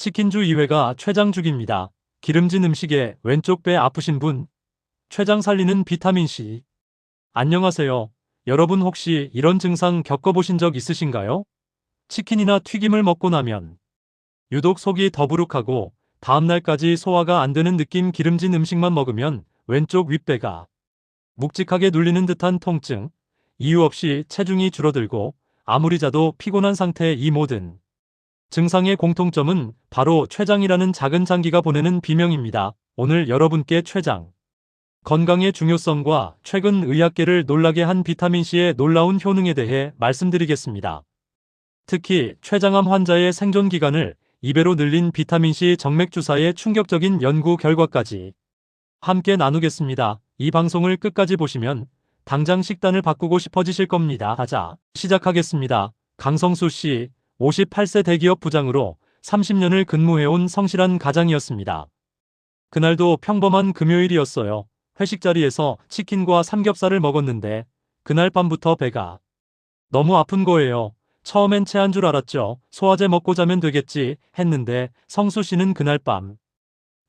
치킨주 2회가 췌장죽입니다. 기름진 음식에 왼쪽 배 아프신 분, 췌장 살리는 비타민C. 안녕하세요. 여러분 혹시 이런 증상 겪어보신 적 있으신가요? 치킨이나 튀김을 먹고 나면 유독 속이 더부룩하고 다음날까지 소화가 안 되는 느낌. 기름진 음식만 먹으면 왼쪽 윗배가 묵직하게 눌리는 듯한 통증, 이유 없이 체중이 줄어들고 아무리 자도 피곤한 상태. 이 모든 증상의 공통점은 바로 췌장이라는 작은 장기가 보내는 비명입니다. 오늘 여러분께 췌장 건강의 중요성과 최근 의학계를 놀라게 한 비타민C의 놀라운 효능에 대해 말씀드리겠습니다. 특히 췌장암 환자의 생존 기간을 2배로 늘린 비타민C 정맥주사의 충격적인 연구 결과까지 함께 나누겠습니다. 이 방송을 끝까지 보시면 당장 식단을 바꾸고 싶어지실 겁니다. 자, 시작하겠습니다. 강성수 씨, 58세 대기업 부장으로 30년을 근무해온 성실한 가장이었습니다. 그날도 평범한 금요일이었어요. 회식 자리에서 치킨과 삼겹살을 먹었는데 그날 밤부터 배가 너무 아픈 거예요. 처음엔 체한 줄 알았죠. 소화제 먹고 자면 되겠지 했는데 성수 씨는 그날 밤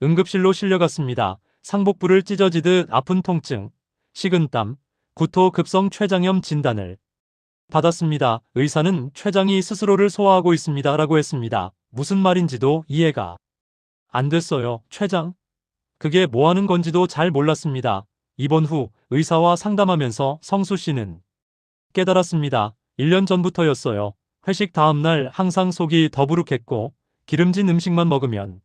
응급실로 실려갔습니다. 상복부를 찢어지듯 아픈 통증, 식은땀, 구토, 급성 췌장염 진단을 받았습니다. 의사는 췌장이 스스로를 소화하고 있습니다 라고 했습니다. 무슨 말인지도 이해가 안 됐어요. 췌장? 그게 뭐 하는 건지도 잘 몰랐습니다. 입원 후 의사와 상담하면서 성수 씨는 깨달았습니다. 1년 전부터였어요. 회식 다음날 항상 속이 더부룩했고 기름진 음식만 먹으면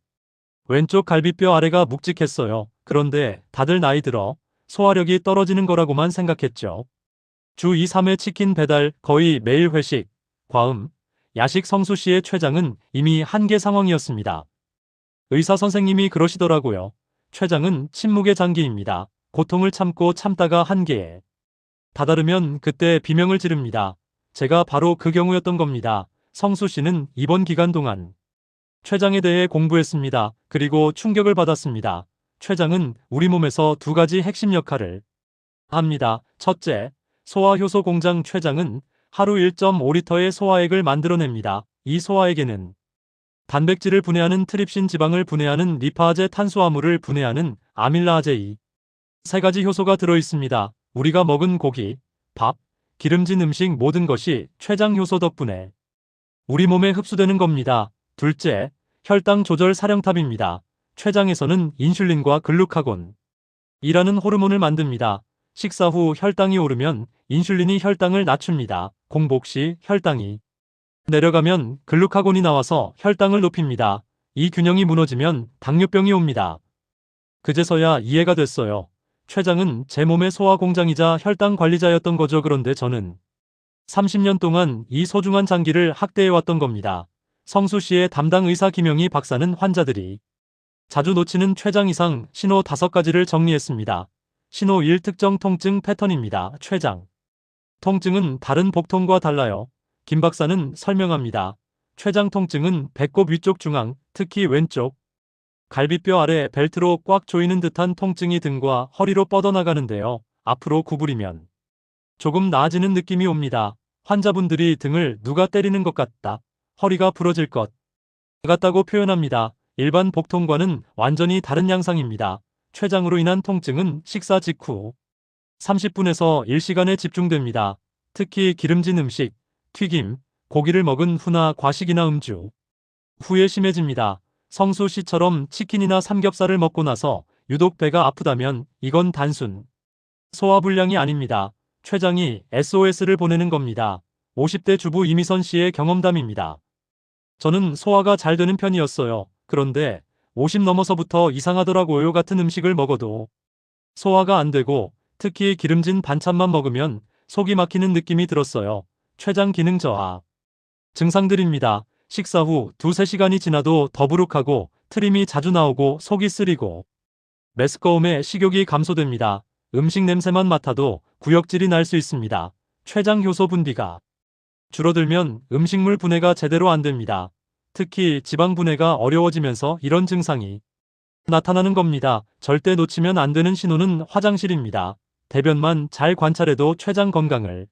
왼쪽 갈비뼈 아래가 묵직했어요. 그런데 다들 나이 들어 소화력이 떨어지는 거라고만 생각했죠. 주 2, 3회 치킨 배달, 거의 매일 회식, 과음, 야식. 성수 씨의 췌장은 이미 한계 상황이었습니다. 의사 선생님이 그러시더라고요. 췌장은 침묵의 장기입니다. 고통을 참고 참다가 한계에 다다르면 그때 비명을 지릅니다. 제가 바로 그 경우였던 겁니다. 성수 씨는 입원 기간 동안 췌장에 대해 공부했습니다. 그리고 충격을 받았습니다. 췌장은 우리 몸에서 두 가지 핵심 역할을 합니다. 첫째, 소화효소 공장. 췌장은 하루 1.5리터의 소화액을 만들어냅니다. 이 소화액에는 단백질을 분해하는 트립신, 지방을 분해하는 리파아제, 탄수화물을 분해하는 아밀라아제, 이 세 가지 효소가 들어있습니다. 우리가 먹은 고기, 밥, 기름진 음식 모든 것이 췌장 효소 덕분에 우리 몸에 흡수되는 겁니다. 둘째, 혈당 조절 사령탑입니다. 췌장에서는 인슐린과 글루카곤 이라는 호르몬을 만듭니다. 식사 후 혈당이 오르면 인슐린이 혈당을 낮춥니다. 공복 시 혈당이 내려가면 글루카곤이 나와서 혈당을 높입니다. 이 균형이 무너지면 당뇨병이 옵니다. 그제서야 이해가 됐어요. 췌장은 제 몸의 소화 공장이자 혈당 관리자였던 거죠. 그런데 저는 30년 동안 이 소중한 장기를 학대해왔던 겁니다. 성수 씨의 담당 의사 김영희 박사는 환자들이 자주 놓치는 췌장 이상 신호 5가지를 정리했습니다. 신호 1, 특정 통증 패턴입니다. 췌장 통증은 다른 복통과 달라요. 김 박사는 설명합니다. 췌장 통증은 배꼽 위쪽 중앙, 특히 왼쪽 갈비뼈 아래 벨트로 꽉 조이는 듯한 통증이 등과 허리로 뻗어나가는데요. 앞으로 구부리면 조금 나아지는 느낌이 옵니다. 환자분들이 등을 누가 때리는 것 같다, 허리가 부러질 것 같다고 표현합니다. 일반 복통과는 완전히 다른 양상입니다. 췌장으로 인한 통증은 식사 직후 30분에서 1시간에 집중됩니다. 특히 기름진 음식, 튀김, 고기를 먹은 후나 과식이나 음주 후에 심해집니다. 성수 씨처럼 치킨이나 삼겹살을 먹고 나서 유독 배가 아프다면 이건 단순 소화불량이 아닙니다. 췌장이 SOS를 보내는 겁니다. 50대 주부 이미선 씨의 경험담입니다. 저는 소화가 잘 되는 편이었어요. 그런데 50 넘어서부터 이상하더라고요. 같은 음식을 먹어도 소화가 안 되고 특히 기름진 반찬만 먹으면 속이 막히는 느낌이 들었어요. 췌장 기능 저하 증상들입니다. 식사 후 2-3시간이 지나도 더부룩하고 트림이 자주 나오고 속이 쓰리고 메스꺼움에 식욕이 감소됩니다. 음식 냄새만 맡아도 구역질이 날 수 있습니다. 췌장 효소 분비가 줄어들면 음식물 분해가 제대로 안 됩니다. 특히 지방 분해가 어려워지면서 이런 증상이 나타나는 겁니다. 절대 놓치면 안 되는 신호는 화장실입니다. 대변만 잘 관찰해도 췌장 건강을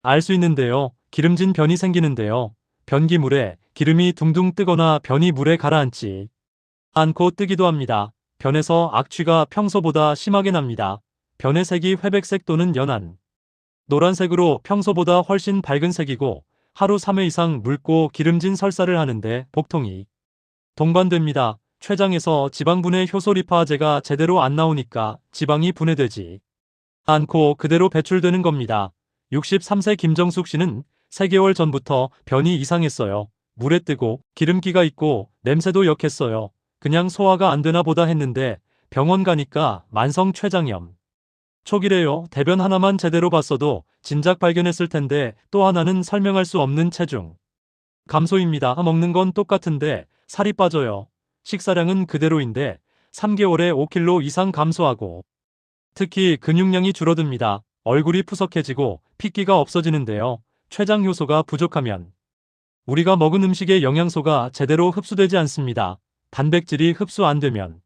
알 수 있는데요. 기름진 변이 생기는데요. 변기물에 기름이 둥둥 뜨거나 변이 물에 가라앉지 않고 뜨기도 합니다. 변에서 악취가 평소보다 심하게 납니다. 변의 색이 회백색 또는 연한 노란색으로 평소보다 훨씬 밝은 색이고 하루 3회 이상 묽고 기름진 설사를 하는데 복통이 동반됩니다. 췌장에서 지방분해 효소 리파제가 제대로 안 나오니까 지방이 분해되지 않고 그대로 배출되는 겁니다. 63세 김정숙 씨는 3개월 전부터 변이 이상했어요. 물에 뜨고 기름기가 있고 냄새도 역했어요. 그냥 소화가 안 되나 보다 했는데 병원 가니까 만성 췌장염 초기래요. 대변 하나만 제대로 봤어도 진작 발견했을 텐데 또 하나는 설명할 수 없는 체중 감소입니다. 먹는 건 똑같은데 살이 빠져요. 식사량은 그대로인데 3개월에 5kg 이상 감소하고 특히 근육량이 줄어듭니다. 얼굴이 푸석해지고 핏기가 없어지는데요. 췌장 효소가 부족하면 우리가 먹은 음식의 영양소가 제대로 흡수되지 않습니다. 단백질이 흡수 안 되면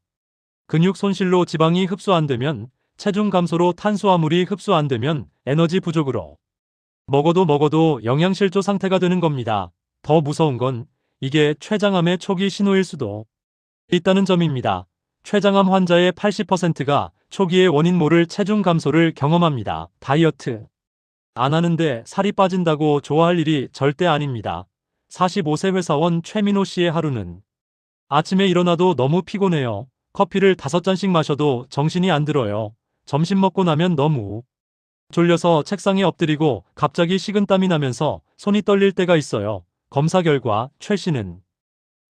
근육 손실로 지방이 흡수 안 되면 체중 감소로 탄수화물이 흡수 안 되면 에너지 부족으로 먹어도 영양실조 상태가 되는 겁니다. 더 무서운 건 이게 췌장암의 초기 신호일 수도 있다는 점입니다. 췌장암 환자의 80%가 초기의 원인 모를 체중 감소를 경험합니다. 다이어트 안 하는데 살이 빠진다고 좋아할 일이 절대 아닙니다. 45세 회사원 최민호 씨의 하루는 아침에 일어나도 너무 피곤해요. 커피를 5잔씩 마셔도 정신이 안 들어요. 점심 먹고 나면 너무 졸려서 책상에 엎드리고 갑자기 식은땀이 나면서 손이 떨릴 때가 있어요. 검사 결과 최 씨는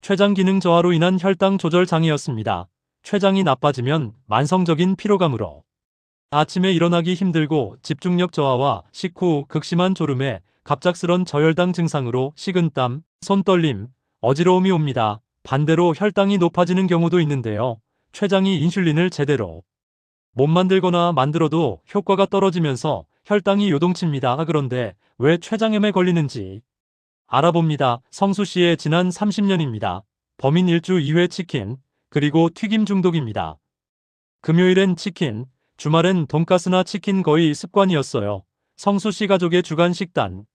췌장 기능 저하로 인한 혈당 조절 장애였습니다. 췌장이 나빠지면 만성적인 피로감으로 아침에 일어나기 힘들고 집중력 저하와 식후 극심한 졸음에 갑작스런 저혈당 증상으로 식은땀, 손떨림, 어지러움이 옵니다. 반대로 혈당이 높아지는 경우도 있는데요. 췌장이 인슐린을 제대로 못 만들거나 만들어도 효과가 떨어지면서 혈당이 요동칩니다. 그런데 왜 췌장염에 걸리는지 알아봅니다. 성수 씨의 지난 30년입니다. 범인 일주 2회 치킨, 그리고 튀김 중독입니다. 금요일엔 치킨, 주말엔 돈가스나 치킨 거의 습관이었어요. 성수 씨 가족의 주간 식단.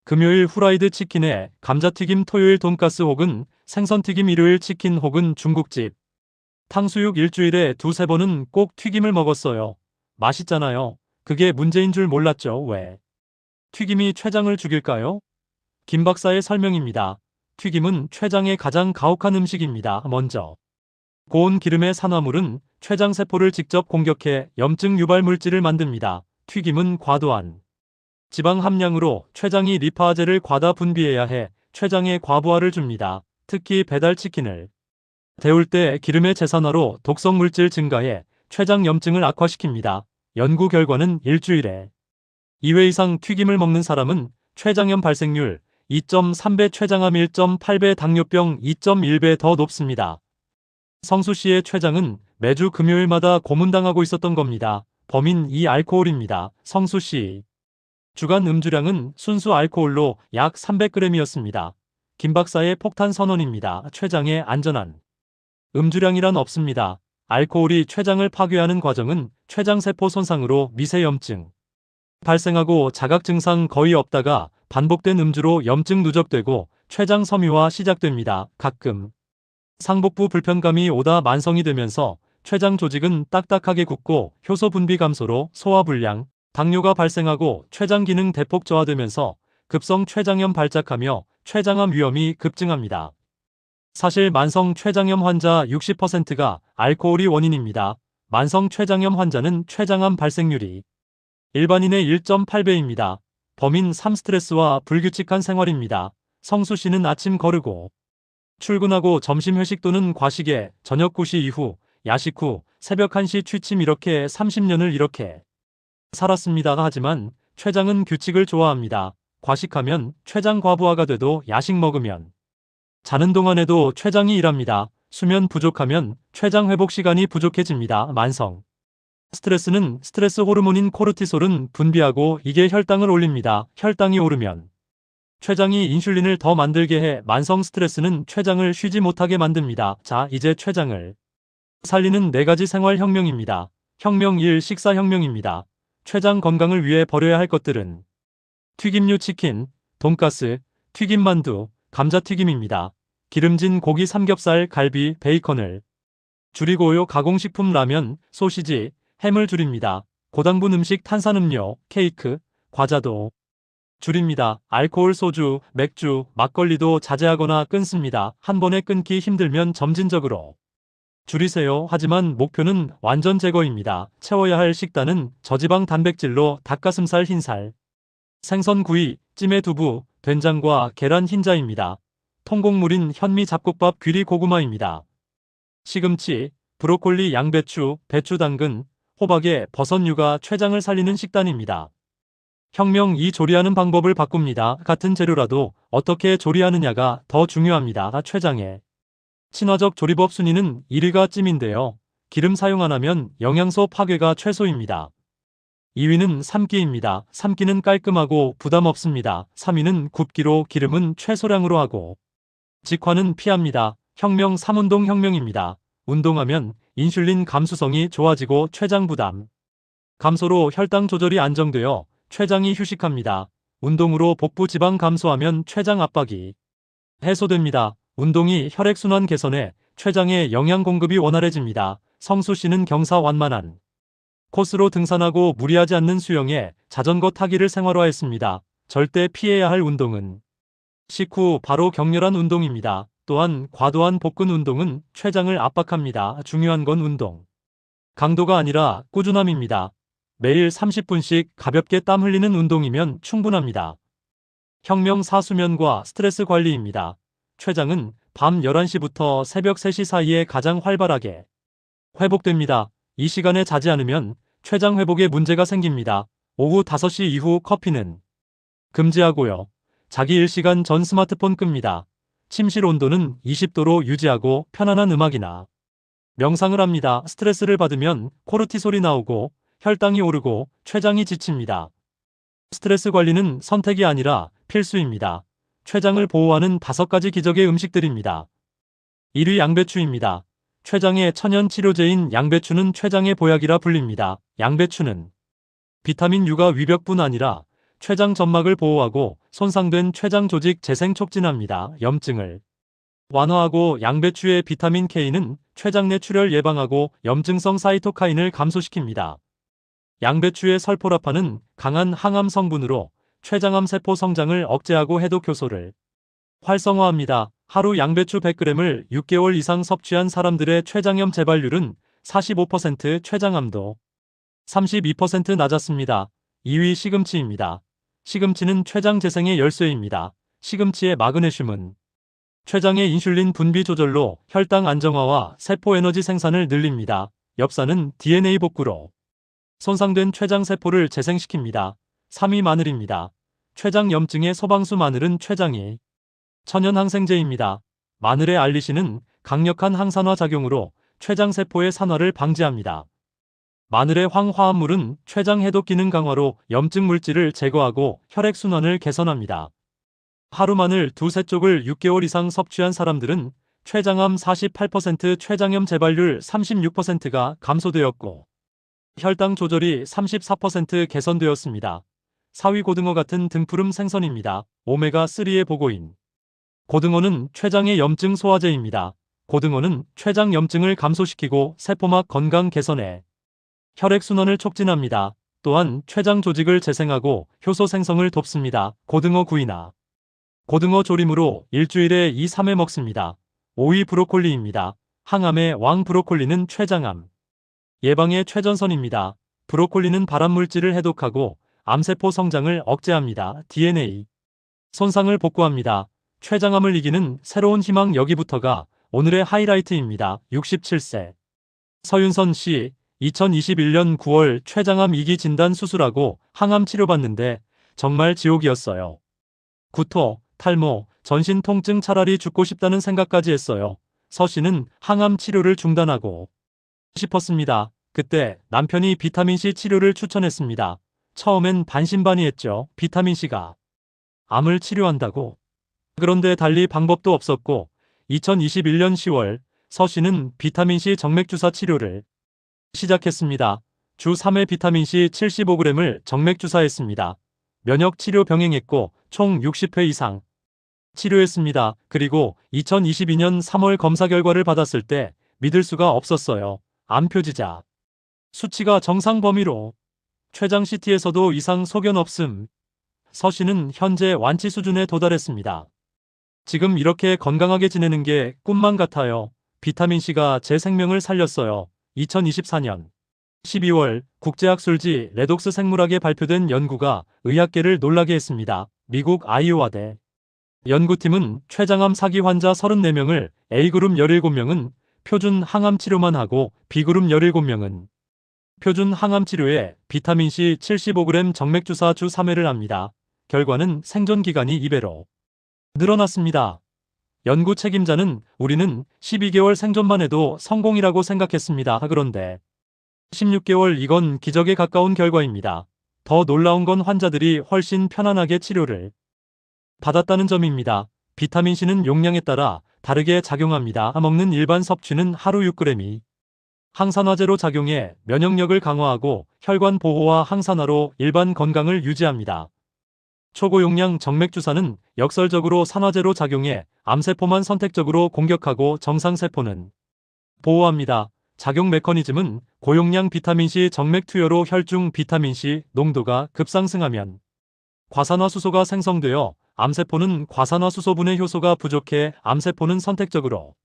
금요일 후라이드 치킨에 감자튀김, 토요일 돈가스 혹은 생선튀김, 일요일 치킨 혹은 중국집. 탕수육 일주일에 2~3번은 꼭 튀김을 먹었어요. 맛있잖아요. 그게 문제인 줄 몰랐죠. 왜? 튀김이 췌장을 죽일까요? 김 박사의 설명입니다. 튀김은 췌장의 가장 가혹한 음식입니다. 먼저 고온 기름의 산화물은 췌장세포를 직접 공격해 염증 유발 물질을 만듭니다. 튀김은 과도한 지방 함량으로 췌장이 리파제를 과다 분비해야 해 췌장에 과부하를 줍니다. 특히 배달치킨을 데울 때 기름의 재산화로 독성 물질 증가해 췌장 염증을 악화시킵니다. 연구 결과는 일주일에 2회 이상 튀김을 먹는 사람은 췌장염 발생률 2.3배, 췌장암 1.8배, 당뇨병 2.1배 더 높습니다. 성수 씨의 췌장은 매주 금요일마다 고문당하고 있었던 겁니다. 범인 이 알코올입니다. 성수 씨 주간 음주량은 순수 알코올로 약 300g이었습니다. 김 박사의 폭탄 선언입니다. 췌장의 안전한 음주량이란 없습니다. 알코올이 췌장을 파괴하는 과정은 췌장세포 손상으로 미세염증 발생하고 자각 증상 거의 없다가 반복된 음주로 염증 누적되고 췌장 섬유화 시작됩니다. 가끔 상복부 불편감이 오다 만성이 되면서 췌장 조직은 딱딱하게 굳고 효소 분비 감소로 소화불량, 당뇨가 발생하고 췌장 기능 대폭 저하되면서 급성 췌장염 발작하며 췌장암 위험이 급증합니다. 사실 만성 췌장염 환자 60%가 알코올이 원인입니다. 만성 췌장염 환자는 췌장암 발생률이 일반인의 1.8배입니다. 범인 3. 스트레스와 불규칙한 생활입니다. 성수 씨는 아침 거르고 출근하고 점심 회식 또는 과식에 저녁 9시 이후, 야식 후, 새벽 1시 취침 이렇게 30년을 이렇게 살았습니다. 하지만 췌장은 규칙을 좋아합니다. 과식하면 췌장 과부하가 돼도 야식 먹으면 자는 동안에도 췌장이 일합니다. 수면 부족하면 췌장 회복 시간이 부족해집니다. 만성 스트레스는 스트레스 호르몬인 코르티솔은 분비하고 이게 혈당을 올립니다. 혈당이 오르면 췌장이 인슐린을 더 만들게 해 만성 스트레스는 췌장을 쉬지 못하게 만듭니다. 자, 이제 췌장을 살리는 4가지 생활 혁명입니다. 혁명 1. 식사 혁명입니다. 췌장 건강을 위해 버려야 할 것들은 튀김류 치킨, 돈가스, 튀김 만두, 감자튀김입니다. 기름진 고기 삼겹살, 갈비, 베이컨을 줄이고요. 가공식품 라면, 소시지, 햄을 줄입니다. 고당분 음식, 탄산음료, 케이크, 과자도 줄입니다. 알코올 소주, 맥주, 막걸리도 자제하거나 끊습니다. 한 번에 끊기 힘들면 점진적으로 줄이세요. 하지만 목표는 완전 제거입니다. 채워야 할 식단은 저지방 단백질로 닭가슴살, 흰살, 생선, 구이, 찜에 두부, 된장과 계란, 흰자입니다. 통곡물인 현미, 잡곡밥, 귀리, 고구마입니다. 시금치, 브로콜리, 양배추, 배추, 당근, 호박에 버섯, 유가, 췌장을 살리는 식단입니다. 혁명 2. 조리하는 방법을 바꿉니다. 같은 재료라도 어떻게 조리하느냐가 더 중요합니다. 췌장의 친화적 조리법 순위는 1위가 찜인데요. 기름 사용 안 하면 영양소 파괴가 최소입니다. 2위는 삶기입니다. 삶기는 깔끔하고 부담 없습니다. 3위는 굽기로 기름은 최소량으로 하고 직화는 피합니다. 혁명 3. 운동 혁명입니다. 운동하면 인슐린 감수성이 좋아지고 췌장 부담 감소로 혈당 조절이 안정되어 췌장이 휴식합니다. 운동으로 복부 지방 감소하면 췌장 압박이 해소됩니다. 운동이 혈액순환 개선에 췌장의 영양 공급이 원활해집니다. 성수 씨는 경사완만한 코스로 등산하고 무리하지 않는 수영에 자전거 타기를 생활화했습니다. 절대 피해야 할 운동은 식후 바로 격렬한 운동입니다. 또한 과도한 복근 운동은 췌장을 압박합니다. 중요한 건 운동 강도가 아니라 꾸준함입니다. 매일 30분씩 가볍게 땀 흘리는 운동이면 충분합니다. 혁명 4. 수면과 스트레스 관리입니다. 췌장은 밤 11시부터 새벽 3시 사이에 가장 활발하게 회복됩니다. 이 시간에 자지 않으면 췌장 회복에 문제가 생깁니다. 오후 5시 이후 커피는 금지하고요. 자기 1시간 전 스마트폰 끕니다. 침실 온도는 20도로 유지하고 편안한 음악이나 명상을 합니다. 스트레스를 받으면 코르티솔이 나오고 혈당이 오르고 췌장이 지칩니다. 스트레스 관리는 선택이 아니라 필수입니다. 췌장을 보호하는 5가지 기적의 음식들입니다. 1위 양배추입니다. 췌장의 천연 치료제인 양배추는 췌장의 보약이라 불립니다. 양배추는 비타민 U가 위벽뿐 아니라 췌장 점막을 보호하고 손상된 췌장 조직 재생 촉진합니다. 염증을 완화하고 양배추의 비타민 K는 췌장 내 출혈 예방하고 염증성 사이토카인을 감소시킵니다. 양배추의 설포라파는 강한 항암 성분으로 췌장암 세포 성장을 억제하고 해독 효소를 활성화합니다. 하루 양배추 100g을 6개월 이상 섭취한 사람들의 췌장염 재발률은 45%, 췌장암도 32% 낮았습니다. 2위 시금치입니다. 시금치는 췌장 재생의 열쇠입니다. 시금치의 마그네슘은 췌장의 인슐린 분비 조절로 혈당 안정화와 세포 에너지 생산을 늘립니다. 엽산은 DNA 복구로 손상된 췌장 세포를 재생시킵니다. 3위 마늘입니다. 췌장 염증의 소방수 마늘은 췌장이 천연 항생제입니다. 마늘의 알리신은 강력한 항산화 작용으로 췌장 세포의 산화를 방지합니다. 마늘의 황화합물은 췌장 해독 기능 강화로 염증 물질을 제거하고 혈액순환을 개선합니다. 하루 마늘 2-3쪽을 6개월 이상 섭취한 사람들은 췌장암 48%, 췌장염 재발률 36%가 감소되었고 혈당 조절이 34% 개선되었습니다. 4위 고등어 같은 등푸른 생선입니다. 오메가3의 보고인 고등어는 췌장의 염증 소화제입니다. 고등어는 췌장 염증을 감소시키고 세포막 건강 개선에 혈액순환을 촉진합니다. 또한 췌장 조직을 재생하고 효소 생성을 돕습니다. 고등어 구이나 고등어 조림으로 일주일에 2-3회 먹습니다. 5위 브로콜리입니다. 항암의 왕 브로콜리는 췌장암 예방의 최전선입니다. 브로콜리는 발암물질을 해독하고 암세포 성장을 억제합니다. DNA 손상을 복구합니다. 췌장암을 이기는 새로운 희망 여기부터가 오늘의 하이라이트입니다. 67세 서윤선 씨 2021년 9월 췌장암 2기 진단 수술하고 항암 치료받는데 정말 지옥이었어요. 구토, 탈모, 전신 통증 차라리 죽고 싶다는 생각까지 했어요. 서 씨는 항암 치료를 중단하고 싶었습니다. 그때 남편이 비타민C 치료를 추천했습니다. 처음엔 반신반의했죠. 비타민C가 암을 치료한다고. 그런데 달리 방법도 없었고 2021년 10월 서 씨는 비타민C 정맥주사 치료를 시작했습니다. 주 3회 비타민C 75g을 정맥주사했습니다. 면역 치료 병행했고 총 60회 이상 치료했습니다. 그리고 2022년 3월 검사 결과를 받았을 때 믿을 수가 없었어요. 암 표지자. 수치가 정상 범위로. 췌장 CT에서도 이상 소견 없음. 서 씨는 현재 완치 수준에 도달했습니다. 지금 이렇게 건강하게 지내는 게 꿈만 같아요. 비타민C가 제 생명을 살렸어요. 2024년 12월 국제학술지 레독스 생물학에 발표된 연구가 의학계를 놀라게 했습니다. 미국 아이오와대 연구팀은 췌장암 사기 환자 34명을 A그룹 17명은 표준 항암 치료만 하고 B그룹 17명은 표준 항암 치료에 비타민C 75g 정맥주사 주 3회를 합니다. 결과는 생존 기간이 2배로 늘어났습니다. 연구 책임자는 우리는 12개월 생존만 해도 성공이라고 생각했습니다. 그런데 16개월 이건 기적에 가까운 결과입니다. 더 놀라운 건 환자들이 훨씬 편안하게 치료를 받았다는 점입니다. 비타민C는 용량에 따라 다르게 작용합니다. 먹는 일반 섭취는 하루 6g이 항산화제로 작용해 면역력을 강화하고 혈관 보호와 항산화로 일반 건강을 유지합니다. 초고용량 정맥주사는 역설적으로 산화제로 작용해 암세포만 선택적으로 공격하고 정상세포는 보호합니다. 작용 메커니즘은 고용량 비타민C 정맥 투여로 혈중 비타민C 농도가 급상승하면 과산화수소가 생성되어 암세포는 과산화수소분해 효소가 부족해 암세포는 선택적으로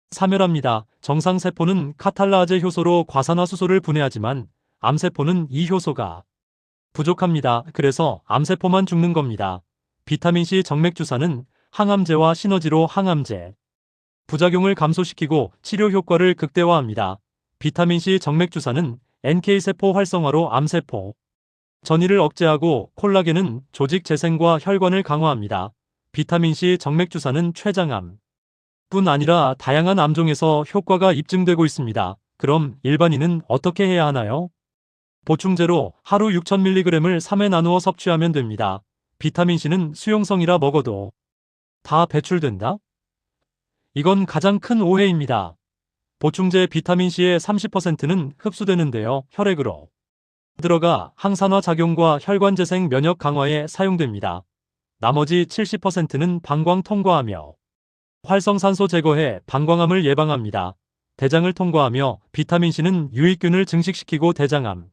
사멸합니다. 정상세포는 카탈라아제 효소로 과산화수소를 분해하지만 암세포는 이 효소가 부족합니다. 그래서 암세포만 죽는 겁니다. 비타민C 정맥주사는 항암제와 시너지로 항암제 부작용을 감소시키고 치료 효과를 극대화합니다. 비타민C 정맥주사는 NK세포 활성화로 암세포 전이를 억제하고 콜라겐은 조직 재생과 혈관을 강화합니다. 비타민C 정맥주사는 췌장암 뿐 아니라 다양한 암종에서 효과가 입증되고 있습니다. 그럼 일반인은 어떻게 해야 하나요? 보충제로 하루 6000mg을 3회 나누어 섭취하면 됩니다. 비타민C는 수용성이라 먹어도 다 배출된다? 이건 가장 큰 오해입니다. 보충제 비타민C의 30%는 흡수되는데요. 혈액으로 들어가 항산화 작용과 혈관 재생 면역 강화에 사용됩니다. 나머지 70%는 방광 통과하며 활성산소 제거해 방광암을 예방합니다. 대장을 통과하며 비타민C는 유익균을 증식시키고 대장암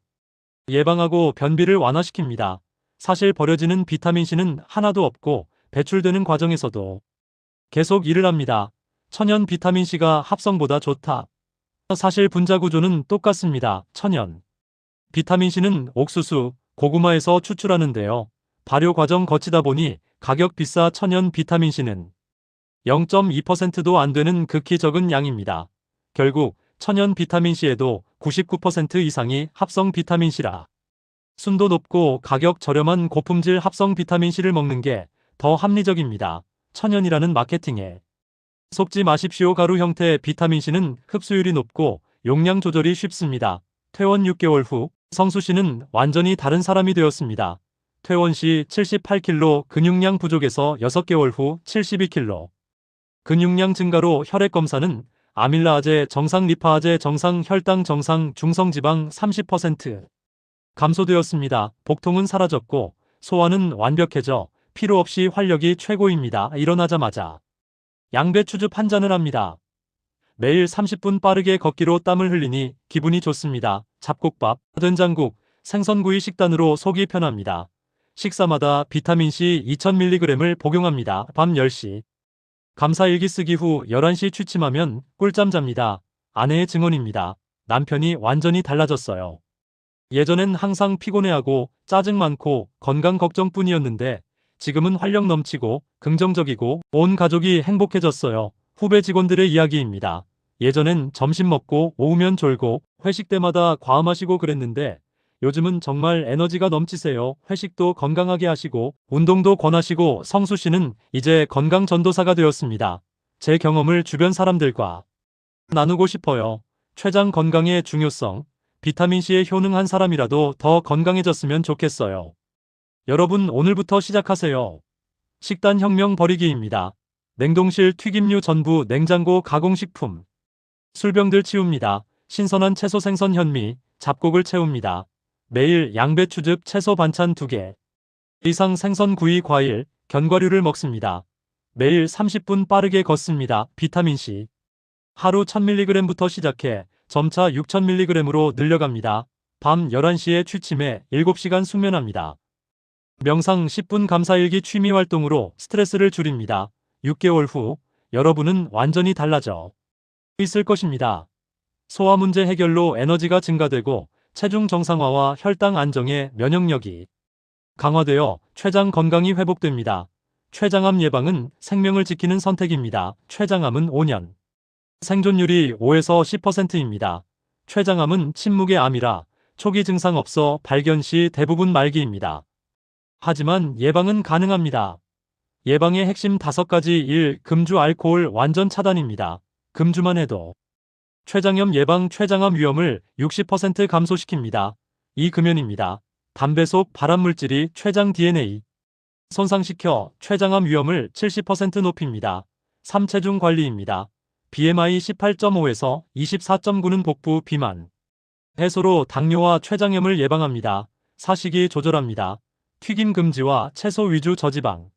예방하고 변비를 완화시킵니다. 사실 버려지는 비타민C는 하나도 없고 배출되는 과정에서도 계속 일을 합니다. 천연 비타민C가 합성보다 좋다. 사실 분자 구조는 똑같습니다. 천연 비타민C는 옥수수, 고구마에서 추출하는데요. 발효 과정 거치다 보니 가격 비싸 천연 비타민C는 0.2%도 안 되는 극히 적은 양입니다. 결국 천연 비타민C에도 99% 이상이 합성 비타민C라. 순도 높고 가격 저렴한 고품질 합성 비타민C를 먹는 게 더 합리적입니다. 천연이라는 마케팅에 속지 마십시오. 가루 형태 비타민C는 흡수율이 높고 용량 조절이 쉽습니다. 퇴원 6개월 후 성수 씨는 완전히 다른 사람이 되었습니다. 퇴원 시 78kg 근육량 부족에서 6개월 후 72kg. 근육량 증가로 혈액 검사는 아밀라아제 정상, 리파아제 정상, 혈당 정상, 중성지방 30% 감소되었습니다. 복통은 사라졌고 소화는 완벽해져 필요 없이 활력이 최고입니다. 일어나자마자 양배추즙 한 잔을 합니다. 매일 30분 빠르게 걷기로 땀을 흘리니 기분이 좋습니다. 잡곡밥, 된장국, 생선구이 식단으로 속이 편합니다. 식사마다 비타민C 2000mg을 복용합니다. 밤 10시. 감사일기 쓰기 후 11시 취침하면 꿀잠 잡니다. 아내의 증언입니다. 남편이 완전히 달라졌어요. 예전엔 항상 피곤해하고 짜증 많고 건강 걱정뿐이었는데 지금은 활력 넘치고 긍정적이고 온 가족이 행복해졌어요. 후배 직원들의 이야기입니다. 예전엔 점심 먹고 오후면 졸고 회식 때마다 과음하시고 그랬는데 요즘은 정말 에너지가 넘치세요. 회식도 건강하게 하시고 운동도 권하시고 성수 씨는 이제 건강 전도사가 되었습니다. 제 경험을 주변 사람들과 나누고 싶어요. 췌장 건강의 중요성, 비타민C에 효능한 사람이라도 더 건강해졌으면 좋겠어요. 여러분 오늘부터 시작하세요. 식단 혁명 버리기입니다. 냉동실 튀김류 전부 냉장고 가공식품. 술병들 치웁니다. 신선한 채소 생선 현미, 잡곡을 채웁니다. 매일 양배추즙 채소 반찬 2개 이상 생선 구이 과일, 견과류를 먹습니다. 매일 30분 빠르게 걷습니다. 비타민C. 하루 1000mg부터 시작해 점차 6000mg으로 늘려갑니다. 밤 11시에 취침해 7시간 숙면합니다. 명상 10분 감사일기 취미 활동으로 스트레스를 줄입니다. 6개월 후 여러분은 완전히 달라져 있을 것입니다. 소화 문제 해결로 에너지가 증가되고 체중 정상화와 혈당 안정에 면역력이 강화되어 췌장 건강이 회복됩니다. 췌장암 예방은 생명을 지키는 선택입니다. 췌장암은 5년. 생존율이 5에서 10%입니다. 췌장암은 침묵의 암이라 초기 증상 없어 발견 시 대부분 말기입니다. 하지만 예방은 가능합니다. 예방의 핵심 5가지. 1. 금주 알코올 완전 차단입니다. 금주만 해도 췌장염 예방 췌장암 위험을 60% 감소시킵니다. 2. 금연입니다. 담배 속 발암물질이 췌장 DNA 손상시켜 췌장암 위험을 70% 높입니다. 3. 체중 관리입니다. BMI 18.5에서 24.9는 복부 비만 해소로 당뇨와 췌장염을 예방합니다. 4. 식이 조절합니다. 튀김 금지와 채소 위주 저지방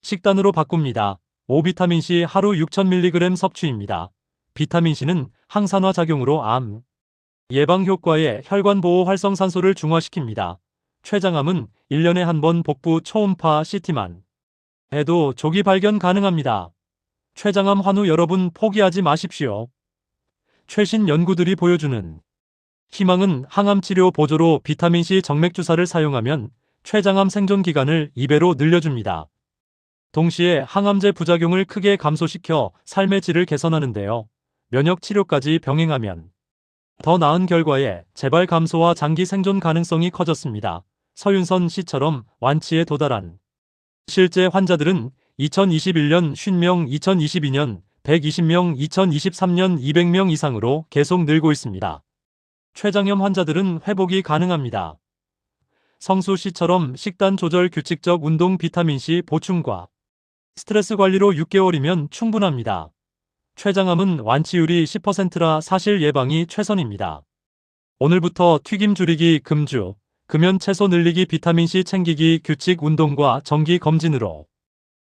식단으로 바꿉니다. 5. 비타민C 하루 6000mg 섭취입니다. 비타민C는 항산화 작용으로 암 예방 효과에 혈관 보호 활성산소를 중화시킵니다. 췌장암은 1년에 한 번 복부 초음파 CT만 해도 조기 발견 가능합니다. 췌장암 환우 여러분 포기하지 마십시오. 최신 연구들이 보여주는 희망은 항암 치료 보조로 비타민C 정맥주사를 사용하면 췌장암 생존 기간을 2배로 늘려줍니다. 동시에 항암제 부작용을 크게 감소시켜 삶의 질을 개선하는데요. 면역 치료까지 병행하면 더 나은 결과에 재발 감소와 장기 생존 가능성이 커졌습니다. 서윤선 씨처럼 완치에 도달한 실제 환자들은 2021년 50명, 2022년 120명, 2023년 200명 이상으로 계속 늘고 있습니다. 췌장염 환자들은 회복이 가능합니다. 성수 씨처럼 식단 조절, 규칙적 운동, 비타민C 보충과 스트레스 관리로 6개월이면 충분합니다. 췌장암은 완치율이 10%라 사실 예방이 최선입니다. 오늘부터 튀김 줄이기 금주, 금연 채소 늘리기, 비타민C 챙기기, 규칙 운동과 정기 검진으로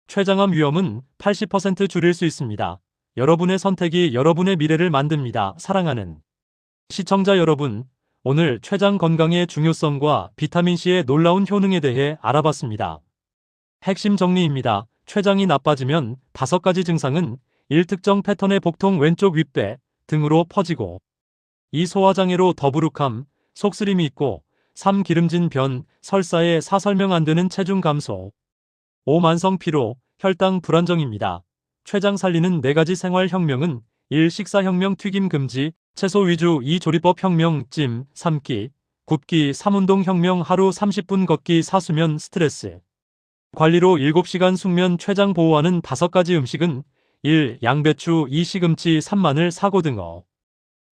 췌장암 위험은 80% 줄일 수 있습니다. 여러분의 선택이 여러분의 미래를 만듭니다. 사랑하는 시청자 여러분, 오늘 췌장 건강의 중요성과 비타민C의 놀라운 효능에 대해 알아봤습니다. 핵심 정리입니다. 췌장이 나빠지면 5가지 증상은 1. 특정 패턴의 복통 왼쪽 윗배 등으로 퍼지고 2. 소화장애로 더부룩함, 속쓰림이 있고 3. 기름진 변, 설사에 4. 설명 안 되는 체중 감소 5. 만성 피로, 혈당 불안정입니다. 췌장 살리는 4가지 생활 혁명은 1. 식사 혁명 튀김 금지, 채소 위주 2. 조리법 혁명 찜, 3끼, 굽기 3. 운동 혁명 하루 30분 걷기 4. 수면 스트레스 관리로 7시간 숙면 췌장 보호하는 5가지 음식은 1. 양배추 2. 시금치 3. 마늘 4. 고등어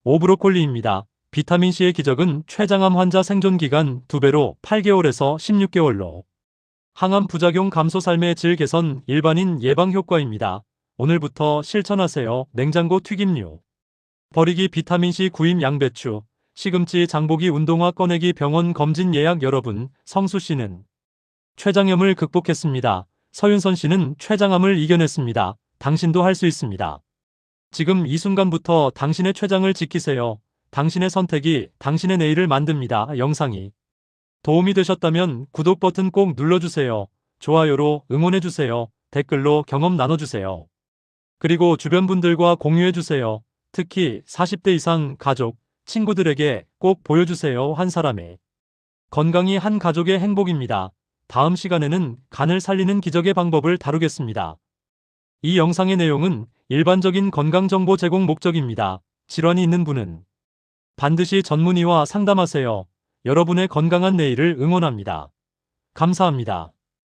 5. 브로콜리입니다. 비타민C의 기적은 췌장암 환자 생존기간 2배로 8개월에서 16개월로 항암 부작용 감소 삶의 질 개선 일반인 예방 효과입니다. 오늘부터 실천하세요. 냉장고 튀김류 버리기 비타민C 구입 양배추 시금치 장보기 운동화 꺼내기 병원 검진 예약 여러분 성수 씨는 췌장염을 극복했습니다. 서윤선 씨는 췌장암을 이겨냈습니다. 당신도 할 수 있습니다. 지금 이 순간부터 당신의 췌장을 지키세요. 당신의 선택이 당신의 내일을 만듭니다. 영상이 도움이 되셨다면 구독 버튼 꼭 눌러주세요. 좋아요로 응원해주세요. 댓글로 경험 나눠주세요. 그리고 주변 분들과 공유해주세요. 특히 40대 이상 가족, 친구들에게 꼭 보여주세요. 한 사람의 건강이 한 가족의 행복입니다. 다음 시간에는 간을 살리는 기적의 방법을 다루겠습니다. 이 영상의 내용은 일반적인 건강정보 제공 목적입니다. 질환이 있는 분은 반드시 전문의와 상담하세요. 여러분의 건강한 내일을 응원합니다. 감사합니다.